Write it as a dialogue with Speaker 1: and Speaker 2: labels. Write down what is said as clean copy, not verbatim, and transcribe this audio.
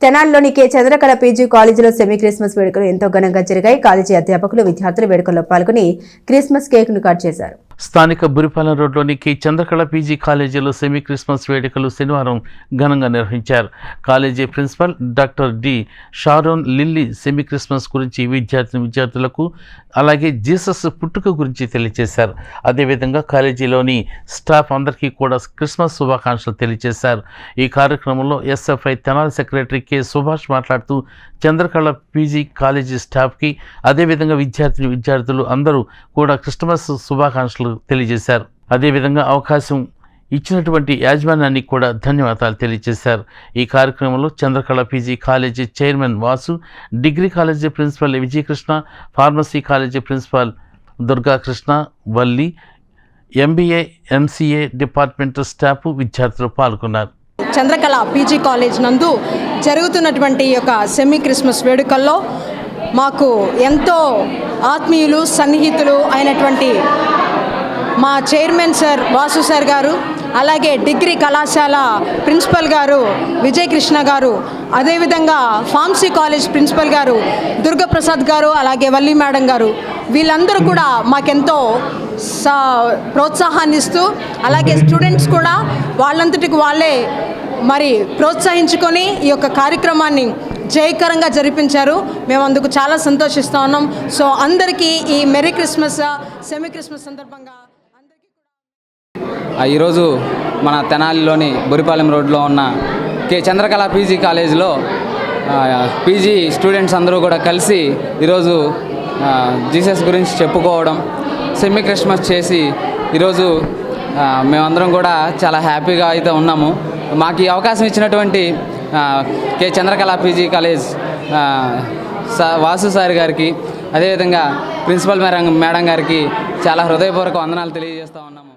Speaker 1: తెనాలిలోని K Chandrakala PG కాలేజీలో semi Christmas వేడుకలు ఎంతో ఘనంగా జరిగాయి. కాలేజీ అధ్యాపకులు, విద్యార్థులు వేడుకల్లో పాల్గొని క్రిస్మస్ కేక్ ను కట్ చేశారు.
Speaker 2: స్థానిక బురిపాలెం రోడ్లోని కె చంద్రకళ పీజీ కాలేజీలో సెమీ క్రిస్మస్ వేడుకలు శనివారం ఘనంగా నిర్వహించారు. College principal doctor D Sharon Lilly semi Christmas గురించి విద్యార్థులకు అలాగే జీసస్ పుట్టుక గురించి తెలియజేశారు. అదేవిధంగా కాలేజీలోని స్టాఫ్ అందరికీ కూడా క్రిస్మస్ శుభాకాంక్షలు తెలియజేశారు. ఈ కార్యక్రమంలో SFI Tenali secretary K Subhash మాట్లాడుతూ చంద్రకళ పీజీ కాలేజీ స్టాఫ్కి అదేవిధంగా విద్యార్థులు అందరూ కూడా క్రిస్మస్ శుభాకాంక్షలు తెలియజేశారు. అదేవిధంగా అవకాశం ఇచ్చినటువంటి యాజమాన్యానికి కూడా ధన్యవాదాలు తెలియజేశారు. ఈ కార్యక్రమంలో Chandrakala PG college chairman Vasu, degree college principal Vijayakrishna, pharmacy college principal Durgakrishna, Valli, MBA, MCA departmental staff, విద్యార్థులు పాల్గొన్నారు.
Speaker 3: చంద్రకళ పీజీ కాలేజ్ నందు జరుగుతున్నటువంటి యొక్క సెమీ క్రిస్మస్ వేడుకల్లో మాకు ఎంతో ఆత్మీయులు, సన్నిహితులు అయినటువంటి మా చైర్మన్ సార్ వాసు సార్ గారు, అలాగే డిగ్రీ కళాశాల ప్రిన్సిపల్ గారు విజయకృష్ణ గారు, అదేవిధంగా ఫార్మసీ కాలేజ్ ప్రిన్సిపల్ గారు దుర్గప్రసాద్ గారు, అలాగే వల్లి మేడం గారు, వీళ్ళందరూ కూడా మాకెంతో ప్రోత్సాహాన్ని ఇస్తూ, అలాగే స్టూడెంట్స్ కూడా వాళ్ళంతటికి వాళ్ళే మరి ప్రోత్సహించుకొని ఈ యొక్క కార్యక్రమాన్ని జయకరంగా జరిపించారు. మేము అందుకు చాలా సంతోషిస్తూ ఉన్నాం. సో అందరికీ ఈ మెరీ క్రిస్మస్, సెమీ క్రిస్మస్ సందర్భంగా
Speaker 4: ఈరోజు మన తెనాలిలోని బురిపాలెం రోడ్లో ఉన్న కె చంద్రకళ పీజీ కాలేజీలో పీజీ స్టూడెంట్స్ అందరూ కూడా కలిసి ఈరోజు జీసస్ గురించి చెప్పుకోవడం, సెమీ క్రిస్మస్ చేసి ఈరోజు మేమందరం కూడా చాలా హ్యాపీగా అయితే ఉన్నాము. మాకు ఈ అవకాశం ఇచ్చినటువంటి K Chandrakala PG college Vasu sir గారికి, అదేవిధంగా ప్రిన్సిపల్ మేడం గారికి చాలా హృదయపూర్వక వందనాలు తెలియజేస్తూ ఉన్నాము.